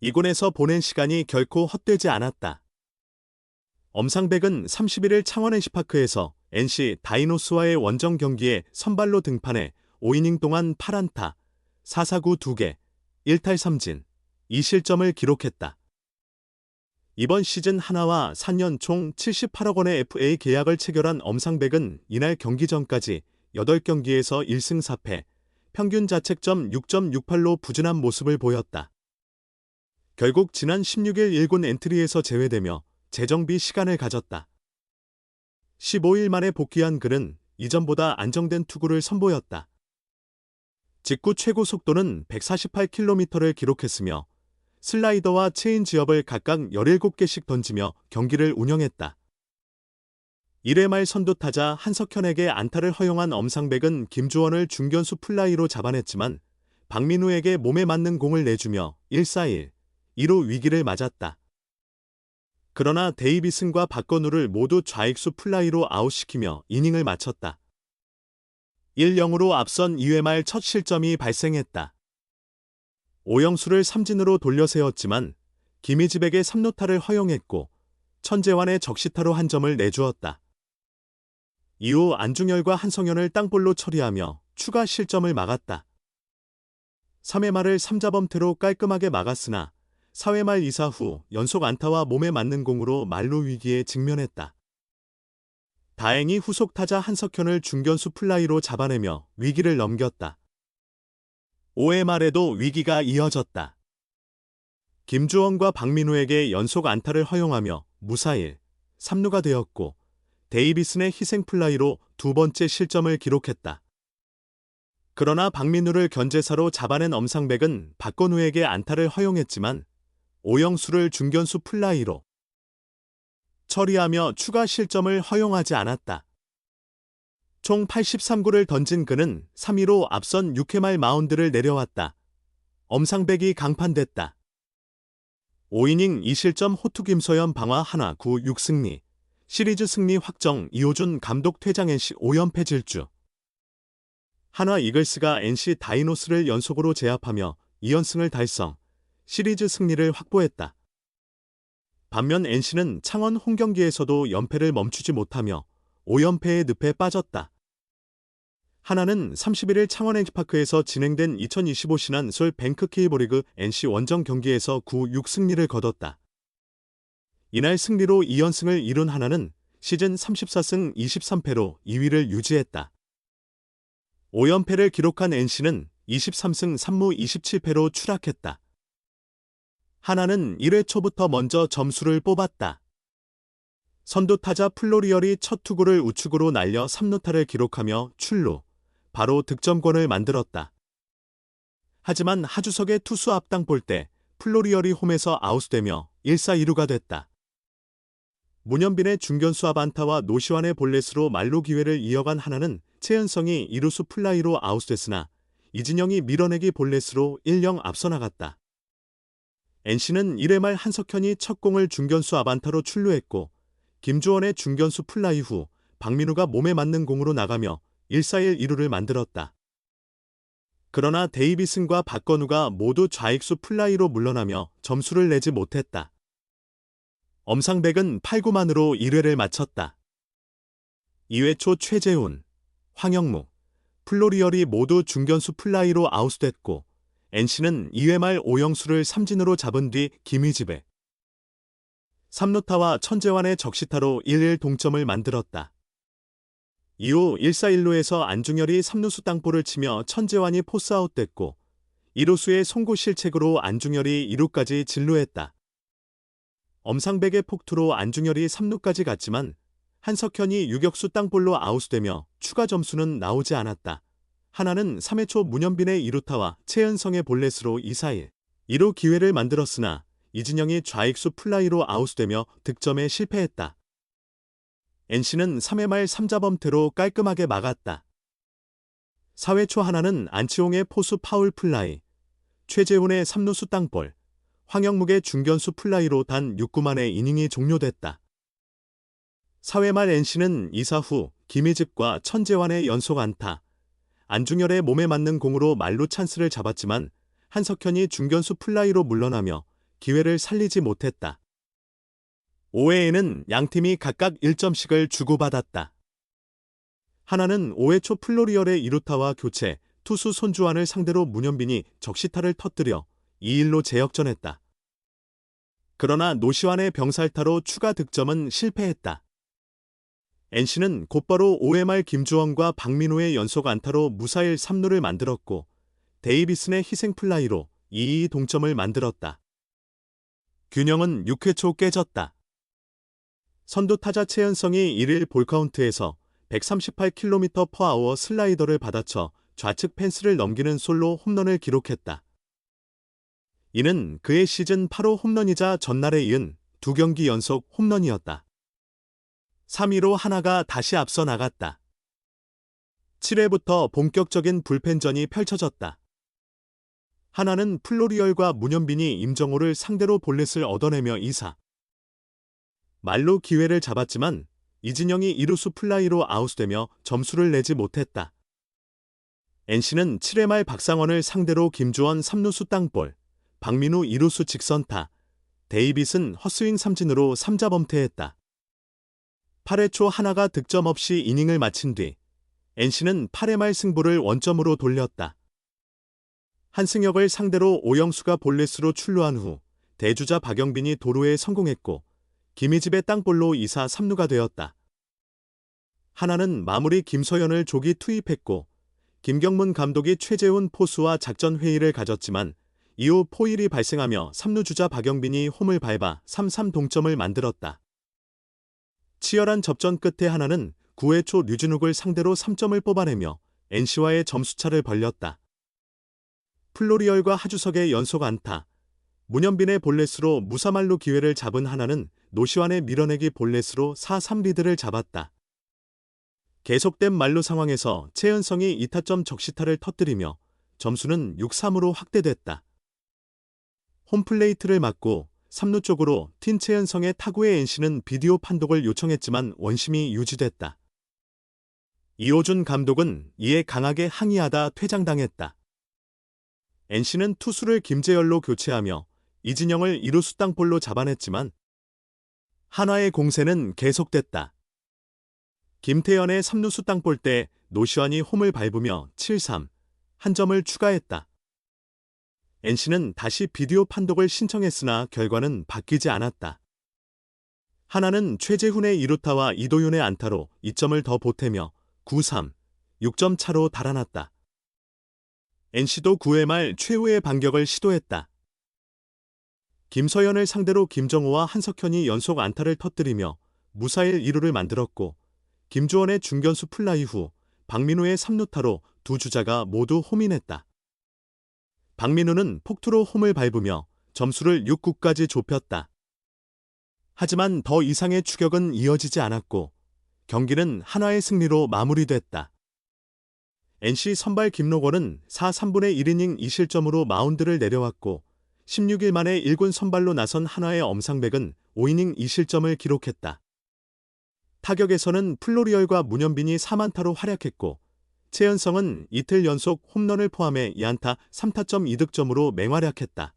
이군에서 보낸 시간이 결코 헛되지 않았다. 엄상백은 31일 창원 NC파크에서 NC 다이노스와의 원정 경기에 선발로 등판해 5이닝 동안 8안타, 4사구 2개, 1탈 3진, 2실점을 기록했다. 이번 시즌 하나와 4년 총 78억 원의 FA 계약을 체결한 엄상백은 이날 경기 전까지 8경기에서 1승 4패, 평균 자책점 6.68로 부진한 모습을 보였다. 결국 지난 16일 1군 엔트리에서 제외되며 재정비 시간을 가졌다. 15일 만에 복귀한 그는 이전보다 안정된 투구를 선보였다. 직구 최고 속도는 148km를 기록했으며 슬라이더와 체인지업을 각각 17개씩 던지며 경기를 운영했다. 1회 말 선두타자 한석현에게 안타를 허용한 엄상백은 김주원을 중견수 플라이로 잡아냈지만 박민우에게 몸에 맞는 공을 내주며 1사1, 2루 위기를 맞았다. 그러나 데이비슨과 박건우를 모두 좌익수 플라이로 아웃시키며 이닝을 마쳤다. 1-0으로 앞선 2회 말 첫 실점이 발생했다. 오영수를 삼진으로 돌려세웠지만 김희집에게 3루타를 허용했고 천재환의 적시타로 한 점을 내주었다. 이후 안중열과 한성현을 땅볼로 처리하며 추가 실점을 막았다. 3회 말을 3자범퇴로 깔끔하게 막았으나 4회 말 2사 후 연속 안타와 몸에 맞는 공으로 만루 위기에 직면했다. 다행히 후속 타자 한석현을 중견수 플라이로 잡아내며 위기를 넘겼다. 5회 말에도 위기가 이어졌다. 김주원과 박민우에게 연속 안타를 허용하며 무사일, 3루가 되었고 데이비슨의 희생 플라이로 두 번째 실점을 기록했다. 그러나 박민우를 견제사로 잡아낸 엄상백은 박건우에게 안타를 허용했지만 오영수를 중견수 플라이로 처리하며 추가 실점을 허용하지 않았다. 총 83구를 던진 그는 3위로 앞선 6회 말 마운드를 내려왔다. 엄상백이 강판됐다. 5이닝 2실점 호투 김소연 방화 한화 9, 6승리, 시리즈 승리 확정 이호준 감독 퇴장 NC 5연패 질주. 한화 이글스가 NC 다이노스를 연속으로 제압하며 2연승을 달성, 시리즈 승리를 확보했다. 반면 NC는 창원 홈경기에서도 연패를 멈추지 못하며 5연패의 늪에 빠졌다. 하나는 31일 창원 NC파크에서 진행된 2025 신한솔 뱅크 K리그 NC 원정 경기에서 9, 6승리를 거뒀다. 이날 승리로 2연승을 이룬 하나는 시즌 34승 23패로 2위를 유지했다. 5연패를 기록한 NC는 23승 3무 27패로 추락했다. 하나는 1회 초부터 먼저 점수를 뽑았다. 선두타자 플로리얼이 첫 투구를 우측으로 날려 3루타를 기록하며 출루, 바로 득점권을 만들었다. 하지만 하주석의 투수 앞당 볼 때 플로리얼이 홈에서 아웃되며 1사 2루가 됐다. 문현빈의 중견수 앞 안타와 노시환의 볼넷으로 만루 기회를 이어간 하나는 최은성이 2루수 플라이로 아웃됐으나 이진영이 밀어내기 볼넷으로 1-0 앞서 나갔다. NC는 1회 말 한석현이 첫 공을 중견수 앞 안타로 출루했고 김주원의 중견수 플라이 후 박민우가 몸에 맞는 공으로 나가며 1사1 2루를 만들었다. 그러나 데이비슨과 박건우가 모두 좌익수 플라이로 물러나며 점수를 내지 못했다. 엄상백은 8구만으로 1회를 마쳤다. 2회 초 최재훈, 황영무, 플로리얼이 모두 중견수 플라이로 아웃됐고 NC는 2회 말 오영수를 삼진으로 잡은 뒤 김희집에 3루타와 천재환의 적시타로 1-1 동점을 만들었다. 이후 1사1루에서 안중열이 3루수 땅볼을 치며 천재환이 포스아웃됐고 2루수의 송구 실책으로 안중열이 2루까지 진루했다. 엄상백의 폭투로 안중열이 3루까지 갔지만 한석현이 유격수 땅볼로 아웃되며 추가 점수는 나오지 않았다. 하나는 3회 초 문현빈의 2루타와 최은성의 볼넷으로 2사1, 2루 기회를 만들었으나 이진영이 좌익수 플라이로 아웃되며 득점에 실패했다. NC는 3회 말 3자범퇴로 깔끔하게 막았다. 4회 초 하나는 안치홍의 포수 파울 플라이, 최재훈의 3루수 땅볼, 황영묵의 중견수 플라이로 단 6구 만에 이닝이 종료됐다. 4회 말 NC는 2사 후 김희집과 천재환의 연속 안타, 안중열의 몸에 맞는 공으로 만루 찬스를 잡았지만 한석현이 중견수 플라이로 물러나며 기회를 살리지 못했다. 5회에는 양팀이 각각 1점씩을 주고받았다. 하나는 5회 초 플로리얼의 2루타와 교체, 투수 손주환을 상대로 문현빈이 적시타를 터뜨려 2-1로 재역전했다. 그러나 노시환의 병살타로 추가 득점은 실패했다. NC는 곧바로 5회 말 김주원과 박민호의 연속 안타로 무사히 3루를 만들었고 데이비슨의 희생플라이로 2-2 동점을 만들었다. 균형은 6회 초 깨졌다. 선두 타자 최은성이 1일 볼카운트에서 138km/h 슬라이더를 받아쳐 좌측 펜스를 넘기는 솔로 홈런을 기록했다. 이는 그의 시즌 8호 홈런이자 전날에 이은 2경기 연속 홈런이었다. 3-2로 하나가 다시 앞서 나갔다. 7회부터 본격적인 불펜전이 펼쳐졌다. 하나는 플로리얼과 문현빈이 임정호를 상대로 볼넷을 얻어내며 2사. 말로 기회를 잡았지만 이진영이 2루수 플라이로 아웃되며 점수를 내지 못했다. NC는 7회 말 박상원을 상대로 김주원 3루수 땅볼, 박민우 2루수 직선타, 데이빗은 헛스윙 삼진으로 3자 범퇴했다. 8회 초 하나가 득점 없이 이닝을 마친 뒤 NC는 8회 말 승부를 원점으로 돌렸다. 한승혁을 상대로 오영수가 볼넷으로 출루한 후 대주자 박영빈이 도루에 성공했고 김희집의 땅볼로 2사 3루가 되었다. 하나는 마무리 김서현을 조기 투입했고 김경문 감독이 최재훈 포수와 작전 회의를 가졌지만 이후 포일이 발생하며 3루 주자 박영빈이 홈을 밟아 3-3 동점을 만들었다. 치열한 접전 끝에 하나는 9회 초 류진욱을 상대로 3점을 뽑아내며 NC와의 점수차를 벌렸다. 플로리얼과 하주석의 연속 안타, 문현빈의 볼넷으로 무사말로 기회를 잡은 하나는 노시환의 밀어내기 볼넷으로 4-3 리드를 잡았다. 계속된 말로 상황에서 최은성이 2타점 적시타를 터뜨리며 점수는 6-3으로 확대됐다. 홈플레이트를 맞고 3루 쪽으로 튄 최은성의 타구에 NC는 비디오 판독을 요청했지만 원심이 유지됐다. 이호준 감독은 이에 강하게 항의하다 퇴장당했다. NC는 투수를 김재열로 교체하며 이진영을 2루수 땅볼로 잡아냈지만 한화의 공세는 계속됐다. 김태현의 3루수 땅볼 때 노시환이 홈을 밟으며 7-3, 한 점을 추가했다. NC는 다시 비디오 판독을 신청했으나 결과는 바뀌지 않았다. 하나는 최재훈의 2루타와 이도윤의 안타로 2점을 더 보태며 9-3, 6점 차로 달아났다. NC도 9회 말 최후의 반격을 시도했다. 김서현을 상대로 김정호와 한석현이 연속 안타를 터뜨리며 무사일 2루를 만들었고 김주원의 중견수 플라이 후 박민우의 3루타로 두 주자가 모두 홈인했다. 박민우는 폭투로 홈을 밟으며 점수를 6-9까지 좁혔다. 하지만 더 이상의 추격은 이어지지 않았고 경기는 한화의 승리로 마무리됐다. NC 선발 김노건은 4-3분의 1이닝 2실점으로 마운드를 내려왔고 16일 만에 1군 선발로 나선 한화의 엄상백은 5이닝 2실점을 기록했다. 타격에서는 플로리얼과 문현빈이 4안타로 활약했고 최은성은 이틀 연속 홈런을 포함해 2안타 3타점 2득점으로 맹활약했다.